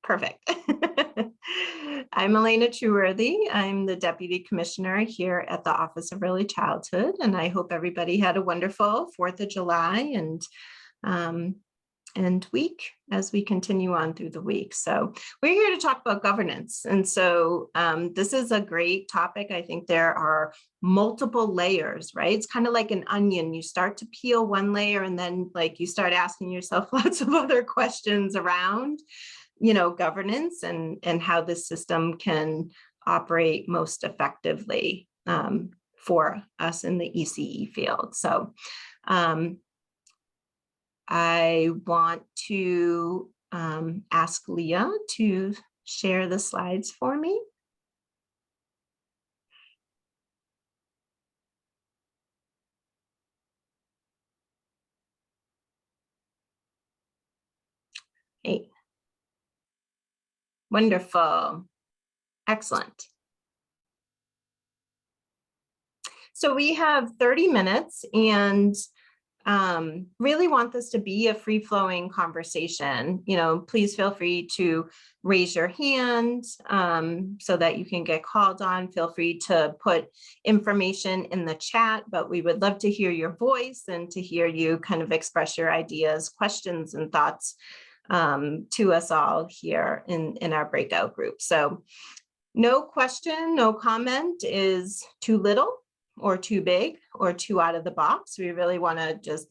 Perfect. I'm Elena Trueworthy. I'm the Deputy Commissioner here at the Office of Early Childhood, and I hope everybody had a wonderful 4th of July and week as we continue on through the week. So we're here to talk about governance. And so this is a great topic. I think there are multiple layers, right? It's kind of like an onion. You start to peel one layer and then you start asking yourself lots of other questions around governance and how this system can operate most effectively for us in the ECE field. So I want to ask Leah to share the slides for me. Hey. Wonderful. Excellent. So we have 30 minutes and really want this to be a free-flowing conversation. Please feel free to raise your hand so that you can get called on. Feel free to put information in the chat, but we would love to hear your voice and to hear you kind of express your ideas, questions, and thoughts to us all here in our breakout group. So no question, no comment is too little or too big or too out of the box. We really want to just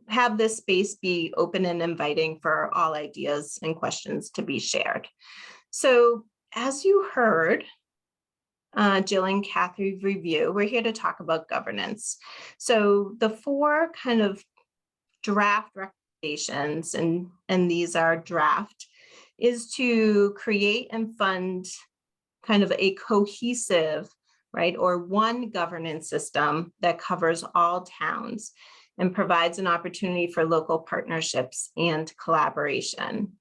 have this space be open and inviting for all ideas and questions to be shared. So as you heard, Jill and Kathy review, we're here to talk about governance. So the 4 kind of draft recommendations, and these are draft, is to create and fund kind of a cohesive, right, or one governance system that covers all towns and provides an opportunity for local partnerships and collaboration.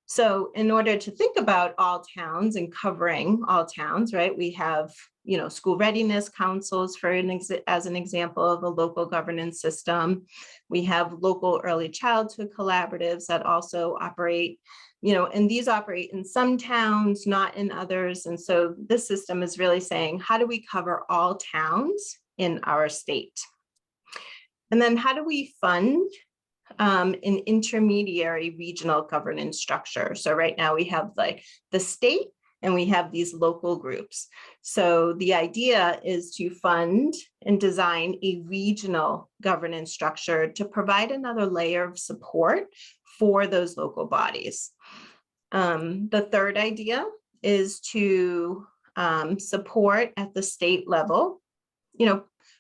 So in order to think about all towns and covering all towns, right, we have, school readiness councils as an example of a local governance system. We have local early childhood collaboratives that also operate, and these operate in some towns, not in others. And so this system is really saying, how do we cover all towns in our state? And then how do we fund an intermediary regional governance structure? So right now we have the state and we have these local groups. So the idea is to fund and design a regional governance structure to provide another layer of support for those local bodies. The third idea is to support at the state level,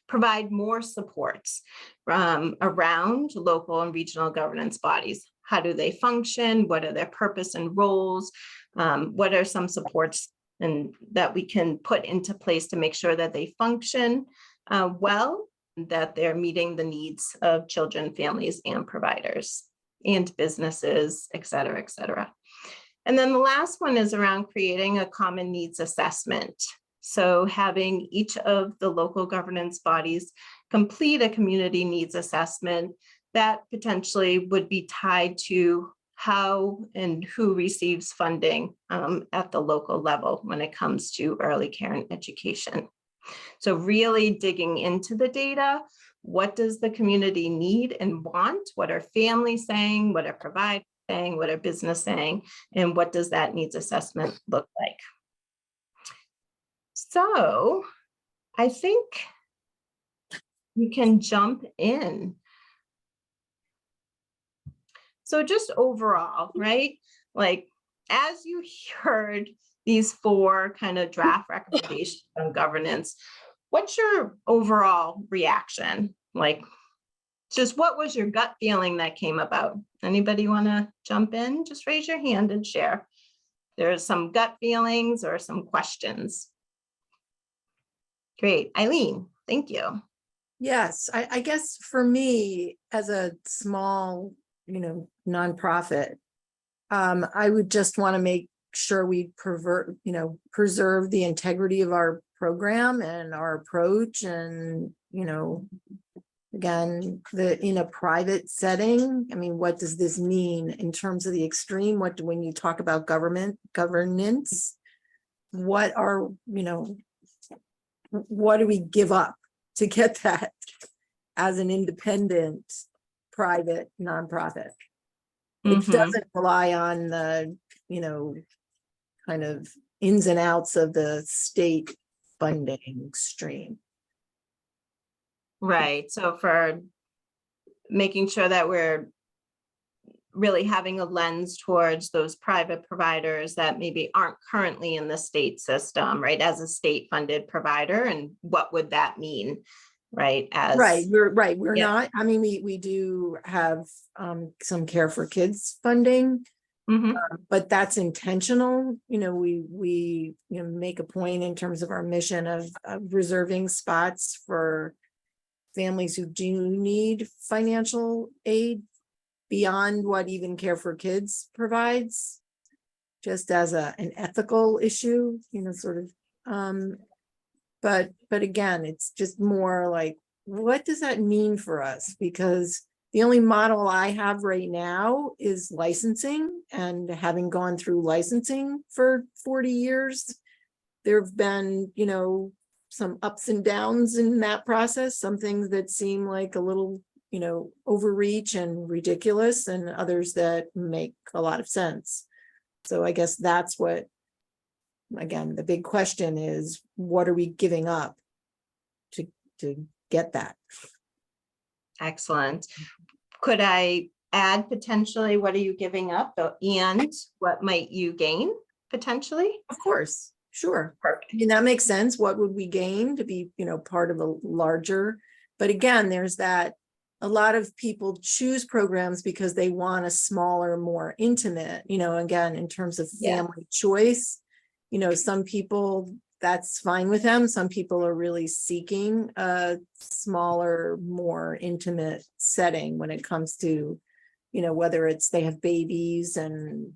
provide more supports around local and regional governance bodies. How do they function? What are their purpose and roles? What are some supports that we can put into place to make sure that they function well, that they're meeting the needs of children, families, and providers, and businesses, et cetera, et cetera. And then the last one is around creating a common needs assessment. So having each of the local governance bodies complete a community needs assessment that potentially would be tied to how and who receives funding at the local level when it comes to early care and education. So really digging into the data, what does the community need and want? What are families saying? What are providers saying? What are business saying? And what does that needs assessment look like? So I think we can jump in. So just overall, right? As you heard these 4 kind of draft recommendations on governance, what's your overall reaction? Just what was your gut feeling that came about? Anybody want to jump in? Just raise your hand and share. There's some gut feelings or some questions. Great. Eileen, thank you. Yes, I guess for me as a small, nonprofit, I would just want to make sure we preserve the integrity of our program and our approach and, Again, in a private setting, I mean, what does this mean in terms of the extreme? When you talk about governance, what are, what do we give up to get that as an independent, private nonprofit? It doesn't rely on the, kind of ins and outs of the state funding stream. Right. So for making sure that we're really having a lens towards those private providers that maybe aren't currently in the state system, right? As a state funded provider, and what would that mean? Right. We're Yeah. not, I mean, we do have some Care for Kids funding, but that's intentional. We make a point in terms of our mission of reserving spots for families who do need financial aid beyond what even Care for Kids provides, just as an ethical issue, sort of. But again, it's just more like, what does that mean for us? Because the only model I have right now is licensing, and having gone through licensing for 40 years, there have been, some ups and downs in that process, some things that seem like a little, overreach and ridiculous, and others that make a lot of sense. So I guess that's what, again, the big question is, what are we giving up to get that? Excellent. Could I add potentially, what are you giving up, and what might you gain potentially? Of course. Sure. Perfect. I mean, that makes sense. What would we gain to be, part of a larger, but again, there's that a lot of people choose programs because they want a smaller, more intimate, again, in terms of family choice, some people, that's fine with them. Some people are really seeking a smaller, more intimate setting when it comes to, whether it's they have babies and,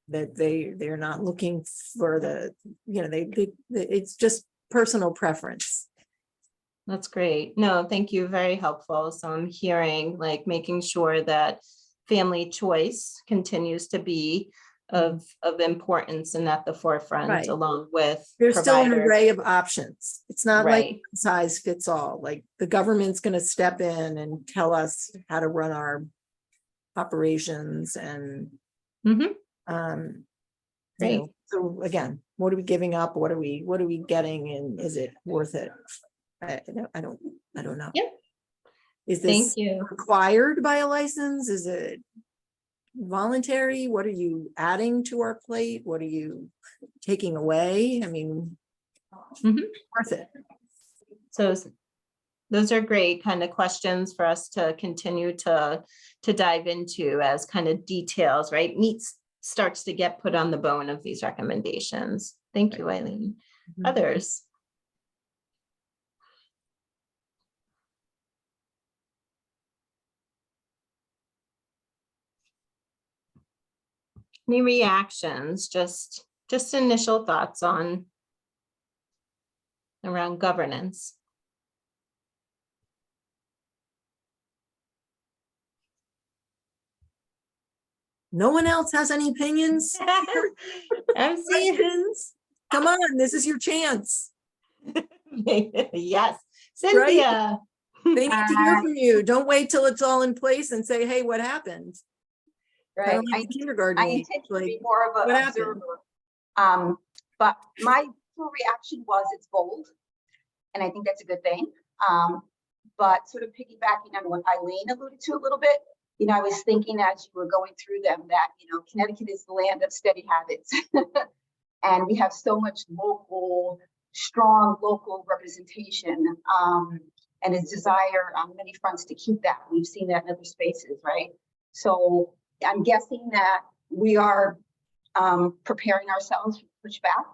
that they're not looking for the, it's just personal preference. That's great. No, thank you. Very helpful. So I'm hearing like making sure that family choice continues to be of importance and at the forefront, Right. along with There's still an providers. array of options. It's not like Right. one size fits all. Like the government's going to step in and tell us how to run our operations and Great. so again, what are we giving up? What are we getting, and is it worth it? I don't know. Yep. Is Thank this you. required by a license? Is it voluntary? What are you adding to our plate? What are you taking away? I mean, worth it. So those are great kind of questions for us to continue to dive into as kind of details, right? Meat starts to get put on the bone of these recommendations. Thank you, Eileen. Others? Any reactions? Just initial thoughts on around governance. No one else has any opinions? I'm seeing. Come on, this is your chance. Yes, Cynthia. They need to hear from you. Don't wait till it's all in place and say, hey, what happened? Right. Like the kindergarten. I intend to be more of what an happened? observer. But my full reaction was it's bold, and I think that's a good thing. But sort of piggybacking on what Eileen alluded to a little bit, I was thinking as you were going through them that, Connecticut is the land of steady habits. And we have so much strong local representation, and a desire on many fronts to keep that. We've seen that in other spaces, right? So I'm guessing that we are preparing ourselves for pushback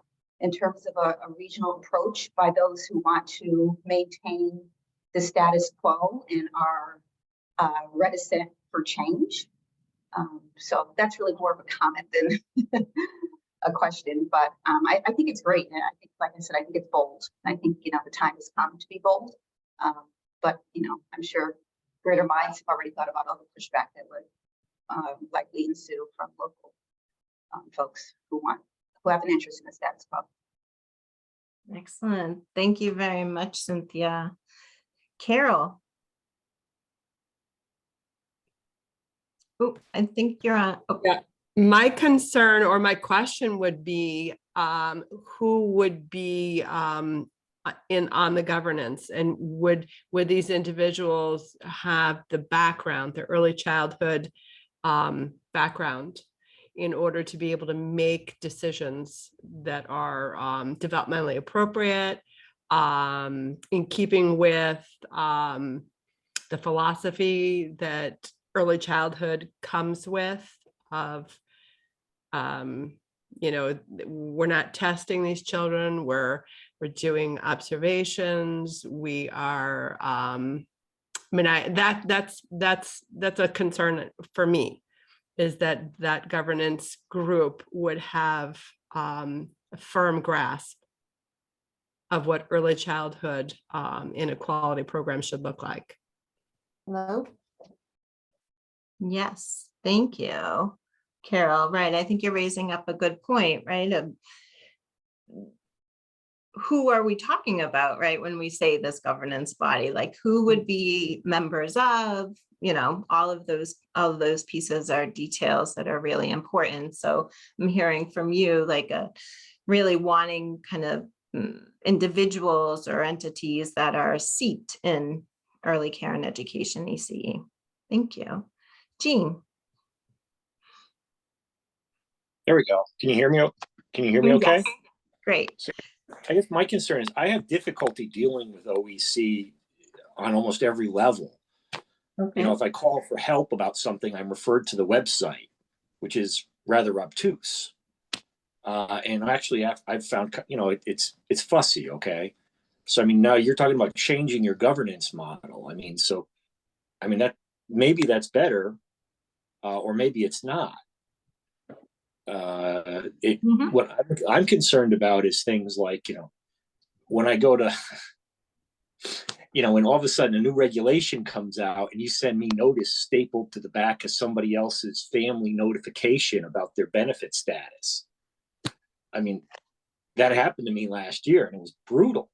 in terms of a regional approach by those who want to maintain the status quo and are reticent for change. So that's really more of a comment than a question, but I think it's great. And I think, like I said, I think it's bold. I think, the time has come to be bold. But, I'm sure greater minds have already thought about all the pushback that would likely ensue from local folks who have an interest in the status quo. Excellent. Thank you very much, Cynthia. Carol. Oh, I think you're on. Oh. Yeah. My concern or my question would be who would be on the governance, and would these individuals have the background, the early childhood background, in order to be able to make decisions that are developmentally appropriate, in keeping with the philosophy that early childhood comes with, of we're not testing these children, we're doing observations, we are that's a concern for me, is that governance group would have a firm grasp of what early childhood inequality programs should look like. Hello? Yes, thank you, Carol. Right, I think you're raising up a good point, right? Who are we talking about, right, when we say this governance body? Like, who would be members of, all of those pieces are details that are really important. So I'm hearing from you, like, really wanting kind of individuals or entities that are steeped in early care and education ECE. Thank you. Jean. There we go. Can you hear me? Can you hear me okay? Yes. Great. So I guess my concern is I have difficulty dealing with OEC on almost every level. Okay. If I call for help about something, I'm referred to the website, which is rather obtuse. And actually, I've found, it's fussy. Okay. So, now you're talking about changing your governance model. That maybe that's better, or maybe it's not. What I'm concerned about is things like, when I go to, when all of a sudden a new regulation comes out and you send me notice stapled to the back of somebody else's family notification about their benefit status. That happened to me last year and it was brutal.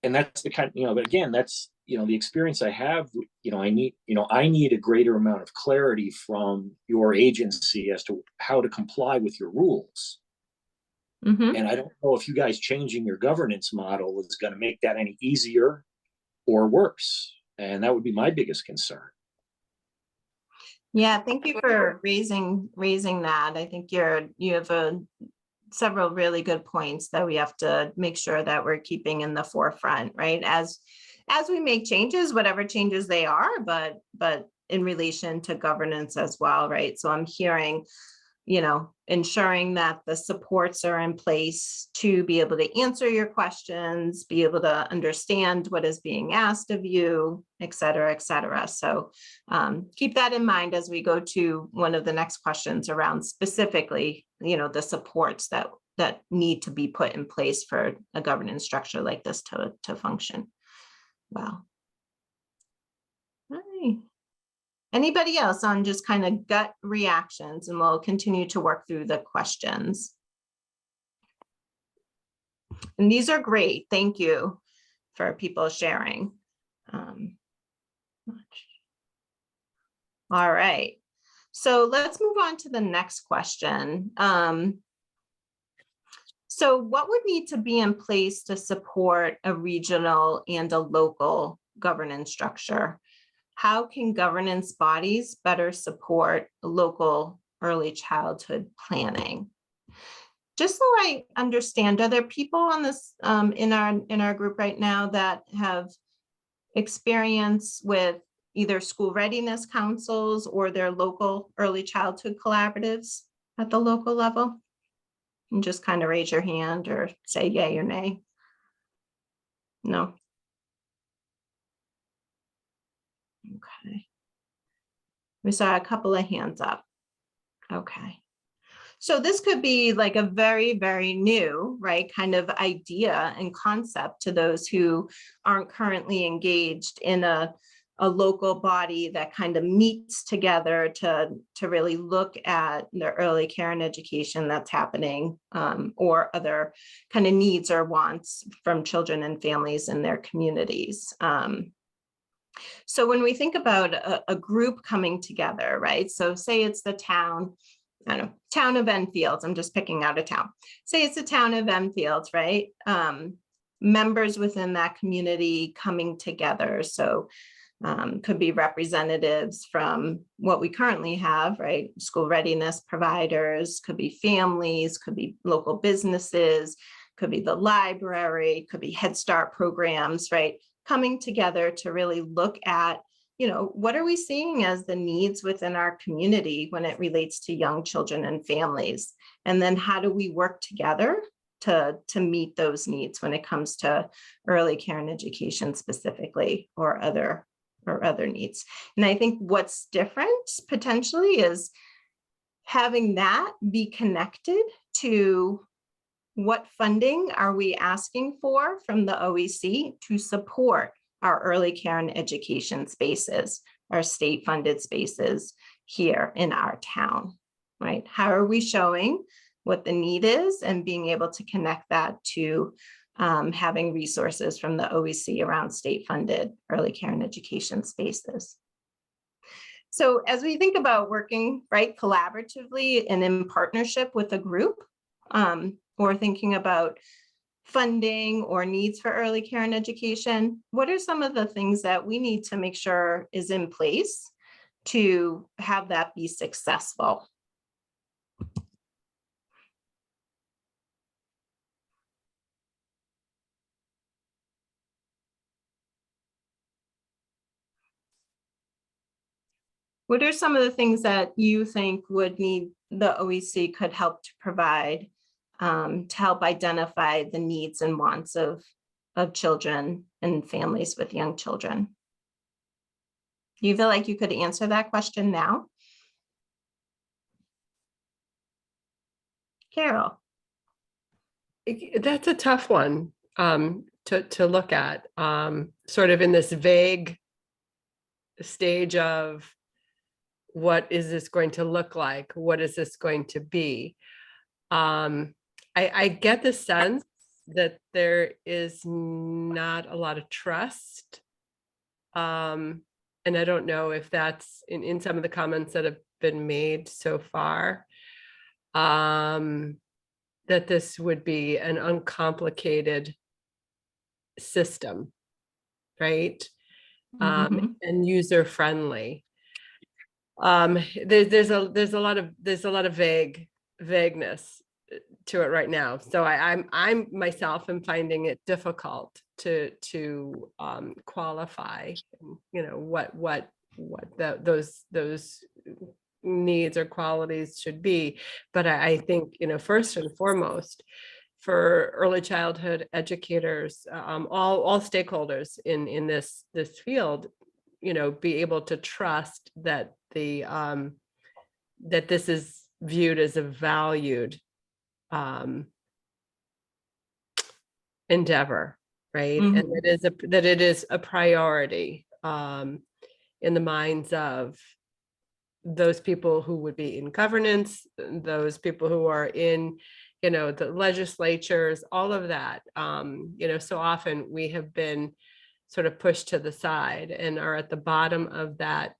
And that's the kind, but again, that's, the experience I have, I need a greater amount of clarity from your agency as to how to comply with your rules. And I don't know if you guys changing your governance model is going to make that any easier or worse. And that would be my biggest concern. Yeah, thank you for raising that. I think you have several really good points that we have to make sure that we're keeping in the forefront, right? As we make changes, whatever changes they are, but in relation to governance as well, right? So I'm hearing, ensuring that the supports are in place to be able to answer your questions, be able to understand what is being asked of you, et cetera, et cetera. So keep that in mind as we go to one of the next questions around specifically, the supports that need to be put in place for a governance structure like this to function well. Right. Anybody else on just kind of gut reactions, and we'll continue to work through the questions. And these are great. Thank you for people sharing. All right. So let's move on to the next question. So what would need to be in place to support a regional and a local governance structure? How can governance bodies better support local early childhood planning? Just so I understand, are there people on this in our group right now that have experience with either school readiness councils or their local early childhood collaboratives at the local level? And just kind of raise your hand or say yay or nay. No. Okay. We saw a couple of hands up. Okay. So this could be like a very, very new, right, kind of idea and concept to those who aren't currently engaged in a local body that kind of meets together to really look at the early care and education that's happening, or other kind of needs or wants from children and families in their communities. So when we think about a group coming together, right? So say it's the town, I don't know, town of Enfield. I'm just picking out a town. Say it's the town of Enfield, right? Members within that community coming together. So could be representatives from what we currently have, right? School readiness providers, could be families, could be local businesses, could be the library, could be Head Start programs, right? Coming together to really look at, what are we seeing as the needs within our community when it relates to young children and families? And then how do we work together to meet those needs when it comes to early care and education specifically, or other needs? And I think what's different potentially is having that be connected to what funding are we asking for from the OEC to support our early care and education spaces, our state funded spaces here in our town, right? How are we showing what the need is and being able to connect that to having resources from the OEC around state funded early care and education spaces? So as we think about working, right, collaboratively and in partnership with a group, or thinking about funding or needs for early care and education, what are some of the things that we need to make sure is in place to have that be successful? What are some of the things that you think would need the OEC could help to provide to help identify the needs and wants of children and families with young children? Do you feel like you could answer that question now? Carol? That's a tough one to look at, sort of in this vague stage of what is this going to look like? What is this going to be? I get the sense that there is not a lot of trust. And I don't know if that's in some of the comments that have been made so far, that this would be an uncomplicated system, right? And user friendly. There's a lot of vagueness to it right now. So I'm myself am finding it difficult to qualify, what those needs or qualities should be. But I think, first and foremost, for early childhood educators, all stakeholders in this field, be able to trust that that this is viewed as a valued endeavor, right? And that it is a priority in the minds of those people who would be in governance, those people who are in, the legislatures, all of that. So often we have been sort of pushed to the side and are at the bottom of that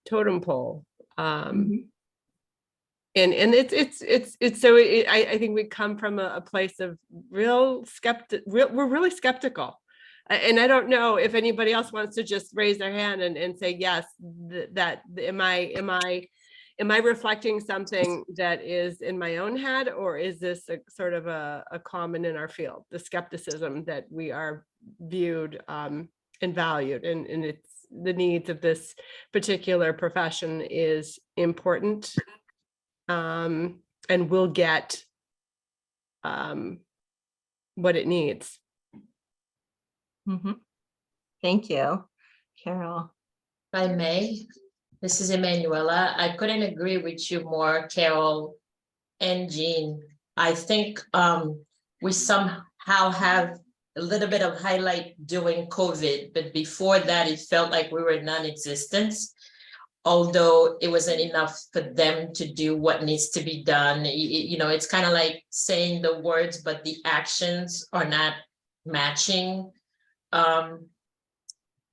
totem pole. And it's so I think we come from a place of we're really skeptical. And I don't know if anybody else wants to just raise their hand and say, yes, that am I reflecting something that is in my own head, or is this a sort of a common in our field, the skepticism that we are viewed and valued, and it's the needs of this particular profession is important, and will get what it needs. Thank you, Carol. If I may, This is Emanuela. I couldn't agree with you more, Carol and Jean. I think we somehow have a little bit of highlight during COVID, but before that, it felt like we were non-existent. Although it wasn't enough for them to do what needs to be done. You know, it's kind of like saying the words, but the actions are not matching.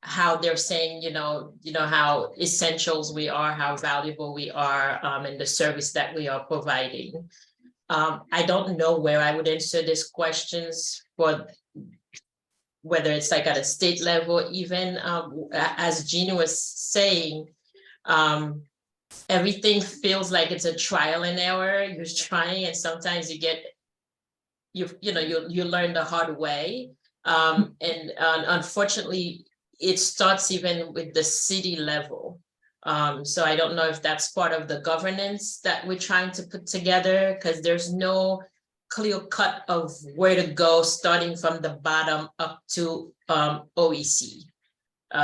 How they're saying, you know, how essentials we are, how valuable we are, and the service that we are providing. I don't know where I would answer these questions, for whether it's like at a state level, even as Gina was saying, everything feels like it's a trial and error. You're trying, and sometimes you get, you learn the hard way. And unfortunately, it starts even with the city level. So I don't know if that's part of the governance that we're trying to put together, because there's no clear cut of where to go, starting from the bottom up to OEC.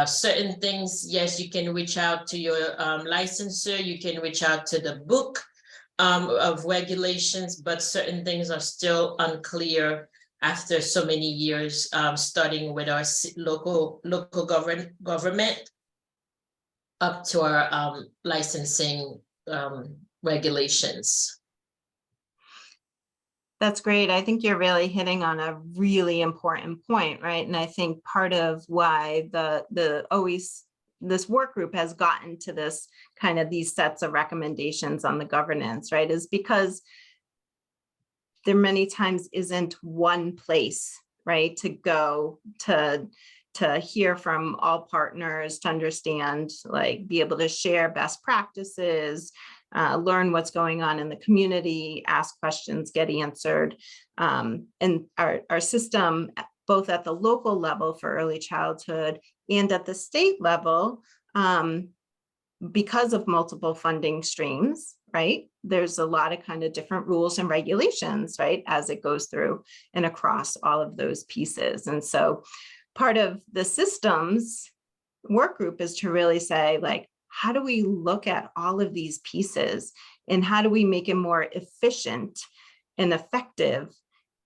Certain things, yes, you can reach out to your licensor, you can reach out to the book of regulations, but certain things are still unclear after so many years, starting with our local government up to our licensing regulations. That's great. I think you're really hitting on a really important point, right? And I think part of why this work group has gotten to this kind of these sets of recommendations on the governance, right, is because there many times isn't one place, right, to go to hear from all partners, to understand, like, be able to share best practices, learn what's going on in the community, ask questions, get answered. And our system, both at the local level for early childhood and at the state level, because of multiple funding streams, right, there's a lot of kind of different rules and regulations, right, as it goes through and across all of those pieces. And so part of the systems work group is to really say, like, how do we look at all of these pieces and how do we make it more efficient and effective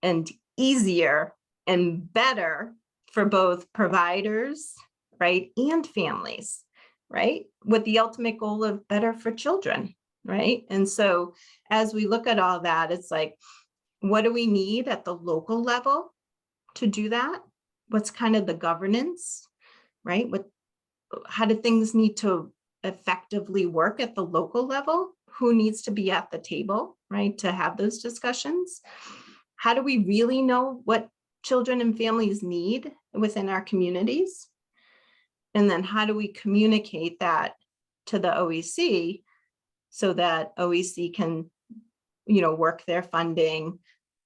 and easier and better for both providers, right, and families, right, with the ultimate goal of better for children, right? And so as we look at all that, it's like, what do we need at the local level to do that? What's kind of the governance, right? How do things need to effectively work at the local level? Who needs to be at the table, right, to have those discussions? How do we really know what children and families need within our communities? And then how do we communicate that to the OEC so that OEC can, work their funding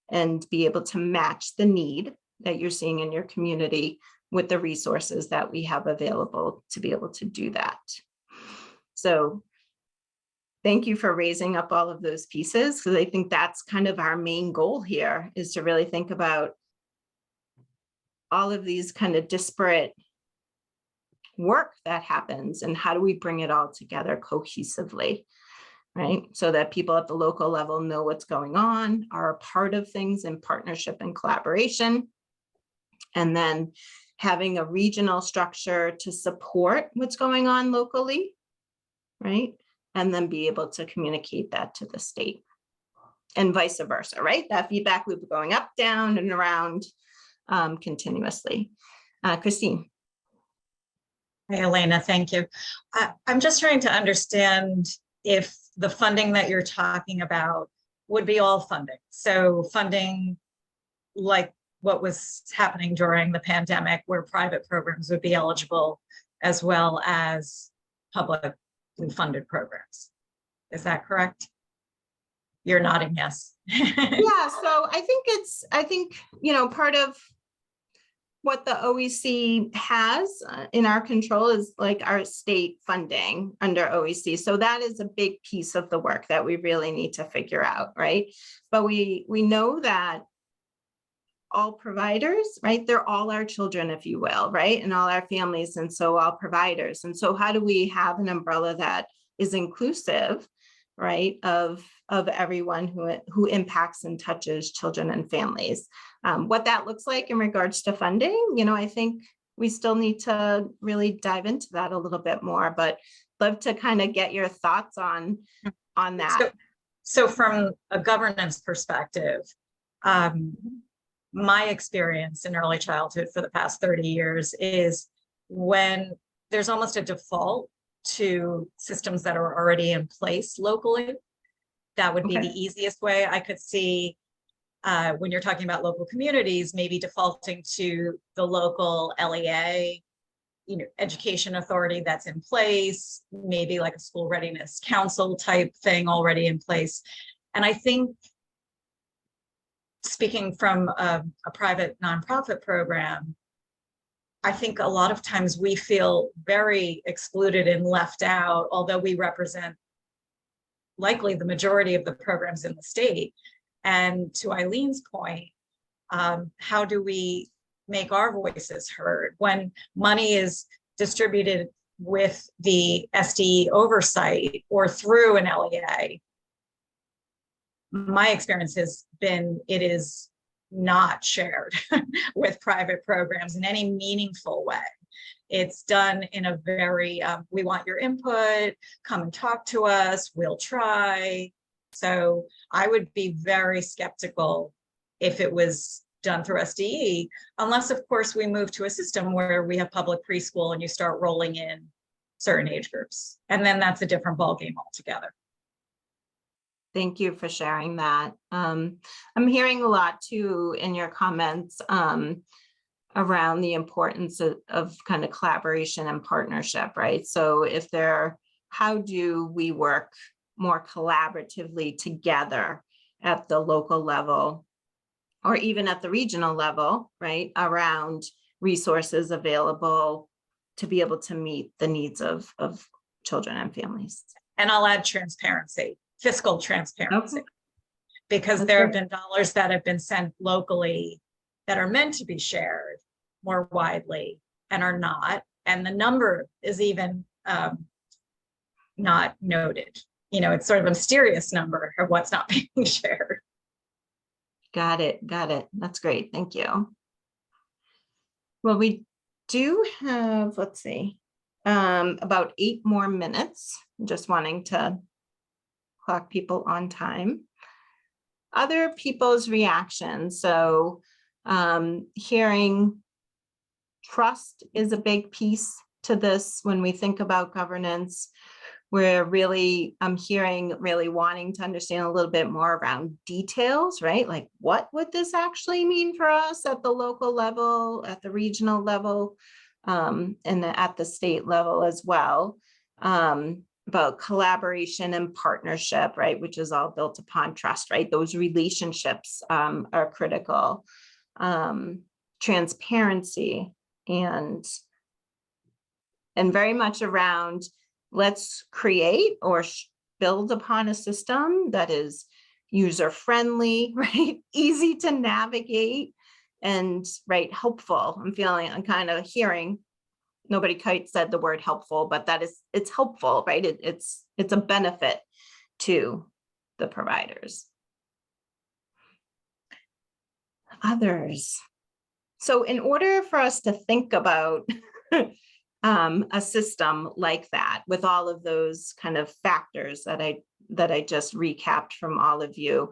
and be able to match the need that you're seeing in your community with the resources that we have available to be able to do that. So thank you for raising up all of those pieces, because I think that's kind of our main goal here, is to really think about all of these kind of disparate work that happens and how do we bring it all together cohesively, right? So that people at the local level know what's going on, are a part of things in partnership and collaboration, and then having a regional structure to support what's going on locally, right? And then be able to communicate that to the state and vice versa, right? That feedback loop going up, down, and around continuously. Christine. Hey, Elena, thank you. I'm just trying to understand if the funding that you're talking about would be all funding. So funding like what was happening during the pandemic, where private programs would be eligible as well as publicly funded programs. Is that correct? You're nodding yes. Yeah, so I think, part of what the OEC has in our control is like our state funding under OEC. So that is a big piece of the work that we really need to figure out, right? But we know that all providers, right? They're all our children, if you will, right? And all our families, and so all providers. And so how do we have an umbrella that is inclusive, right, of everyone who impacts and touches children and families? What that looks like in regards to funding, you know, I think we still need to really dive into that a little bit more, but love to kind of get your thoughts on that. So from a governance perspective, my experience in early childhood for the past 30 years is when there's almost a default to systems that are already in place locally. That would be Okay. the easiest way. I could see when you're talking about local communities, maybe defaulting to the local LEA, you know, education authority that's in place, maybe like a school readiness council type thing already in place. And I think, speaking from a private nonprofit program, I think a lot of times we feel very excluded and left out, although we represent likely the majority of the programs in the state. And to Eileen's point, how do we make our voices heard when money is distributed with the SDE oversight or through an LEA? My experience has been it is not shared with private programs in any meaningful way. It's done in a very, we want your input, come and talk to us, we'll try. So I would be very skeptical if it was done through SDE, unless of course we move to a system where we have public preschool and you start rolling in certain age groups. And then that's a different ballgame altogether. Thank you for sharing that. I'm hearing a lot too in your comments around the importance of kind of collaboration and partnership, right? So how do we work more collaboratively together at the local level or even at the regional level, right? Around resources available to be able to meet the needs of children and families. And I'll add transparency, fiscal transparency, Okay. because That's there have great. been dollars that have been sent locally that are meant to be shared more widely and are not. And the number is even not noted. You know, it's sort of a mysterious number of what's not being shared. Got it. That's great. Thank you. Well, we do have, let's see, about 8 more minutes. Just wanting to clock people on time. Other people's reactions. So hearing trust is a big piece to this when we think about governance. We're really, I'm hearing really wanting to understand a little bit more around details, right? Like what would this actually mean for us at the local level, at the regional level, and at the state level as well. About collaboration and partnership, right? Which is all built upon trust, right? Those relationships are critical. Transparency and very much around let's create or build upon a system that is user-friendly, right? Easy to navigate and right, helpful. I'm kind of hearing, nobody quite said the word helpful, but it's helpful, right? It's a benefit to the providers. Others. So in order for us to think about a system like that with all of those kind of factors that I just recapped from all of you,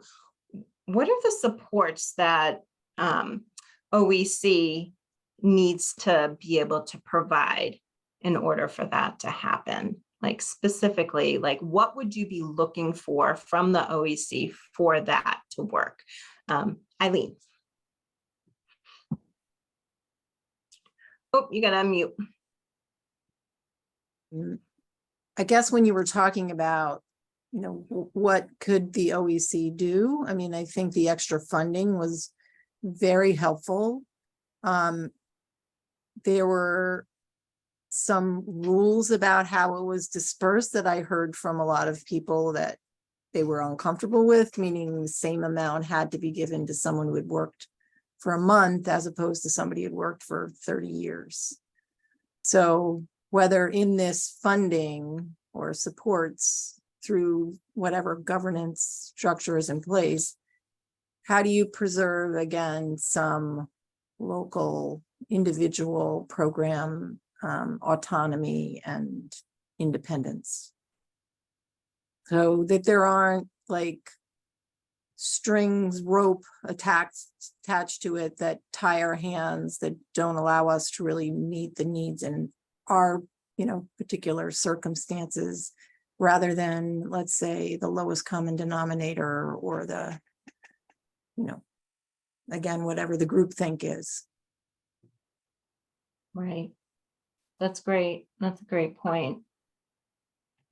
what are the supports that OEC needs to be able to provide in order for that to happen? Like specifically, like what would you be looking for from the OEC for that to work? Eileen. Oh, you got to unmute. I guess when you were talking about, you know, what could the OEC do? I mean, I think the extra funding was very helpful. There were some rules about how it was dispersed that I heard from a lot of people that they were uncomfortable with, meaning the same amount had to be given to someone who had worked for a month as opposed to somebody who'd worked for 30 years. So whether in this funding or supports through whatever governance structure is in place, how do you preserve, again, some local individual program autonomy and independence? So that there aren't like strings, rope attached to it that tie our hands, that don't allow us to really meet the needs in our, particular circumstances, rather than, let's say, the lowest common denominator or the, again, whatever the group think is. Right. That's great. That's a great point.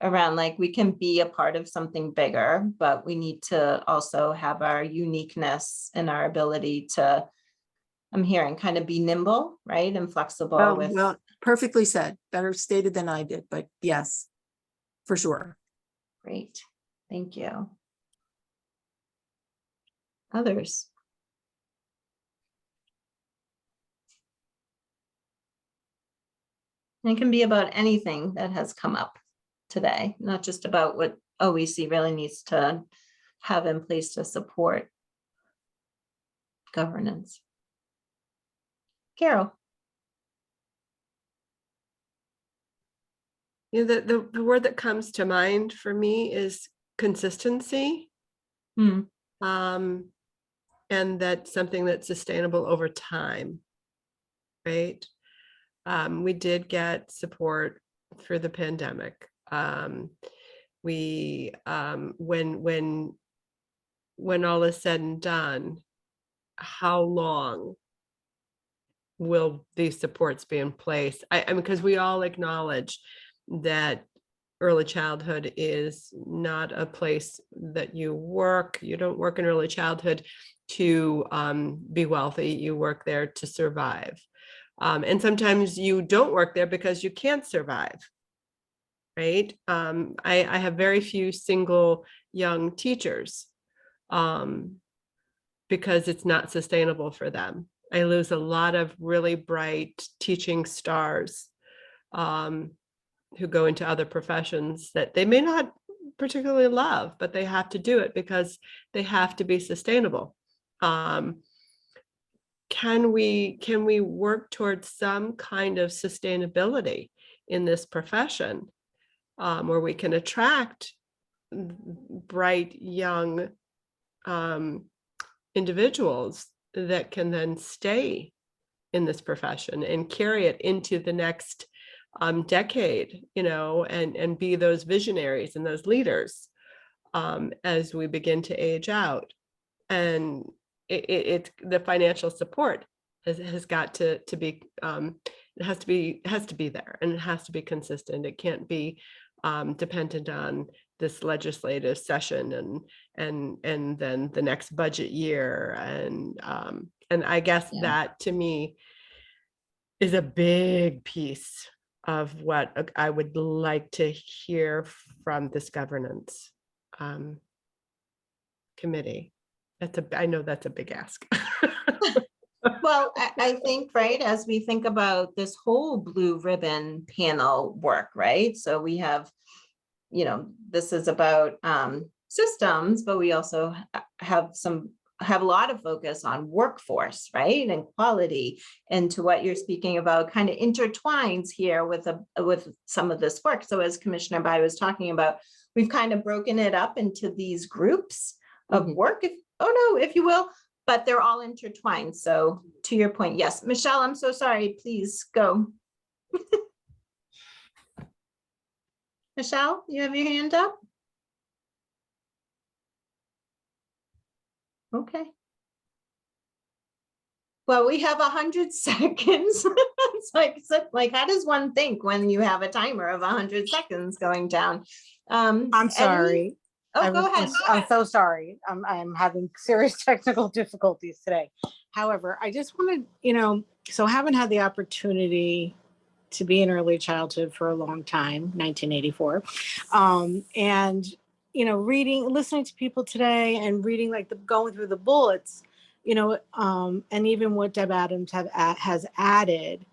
Around like we can be a part of something bigger, but we need to also have our uniqueness and our ability to, I'm hearing, kind of be nimble, right? And flexible with. Well, perfectly said, better stated than I did, but yes, for sure. Great. Thank you. Others? It can be about anything that has come up today, not just about what OEC really needs to have in place to support governance. Carol. The word that comes to mind for me is consistency. Hmm. And that's something that's sustainable over time, right? We did get support through the pandemic. When all is said and done, how long will these supports be in place? I mean, because we all acknowledge that early childhood is not a place that you work. You don't work in early childhood to be wealthy. You work there to survive. And sometimes you don't work there because you can't survive, right? I have very few single young teachers because it's not sustainable for them. I lose a lot of really bright teaching stars who go into other professions that they may not particularly love, but they have to do it because they have to be sustainable. Can we work towards some kind of sustainability in this profession where we can attract bright young individuals that can then stay in this profession and carry it into the next decade, and be those visionaries and those leaders as we begin to age out. And it the financial support has got to be it has to be there, and it has to be consistent. It can't be dependent on this legislative session and then the next budget year, and I guess that to me is a big piece of what I would like to hear from this governance committee. I know that's a big ask. Well, I think, right, as we think about this whole blue ribbon panel work, right? So we have, this is about systems, but we also have a lot of focus on workforce, right? And quality, and to what you're speaking about kind of intertwines here with some of this work. So as Commissioner Bai was talking about, we've kind of broken it up into these groups of work, if you will, but they're all intertwined. So to your point, yes, Michelle, I'm so sorry, please go. Michelle, you have your hand up? Okay. Well, we have 100 seconds. It's like, how does one think when you have a timer of 100 seconds going down? I'm sorry. Go ahead. I'm so sorry. I'm having serious technical difficulties today. However, I just wanted, so haven't had the opportunity to be in early childhood for a long time, 1984. And, listening to people today and reading, going through the bullets, and even what Deb Adams has added,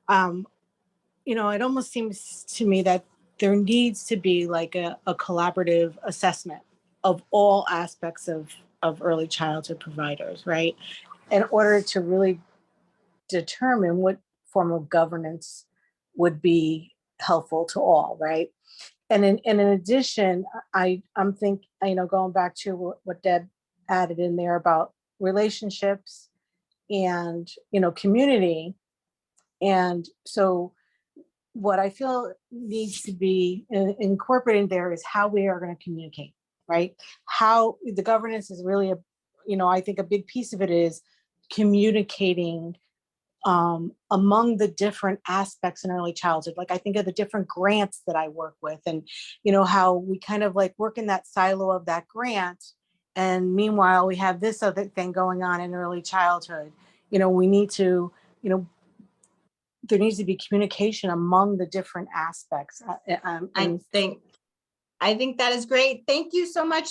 it almost seems to me that there needs to be like a collaborative assessment of all aspects of early childhood providers, right? In order to really determine what form of governance would be helpful to all, right? And in addition, I'm thinking, going back to what Deb added in there about relationships and, community. And so what I feel needs to be incorporated there is how we are going to communicate, right? How the governance is really I think a big piece of it is communicating among the different aspects in early childhood. Like I think of the different grants that I work with, and how we kind of like work in that silo of that grant, and meanwhile we have this other thing going on in early childhood. We need to, there needs to be communication among the different aspects. I think that is great. Thank you so much.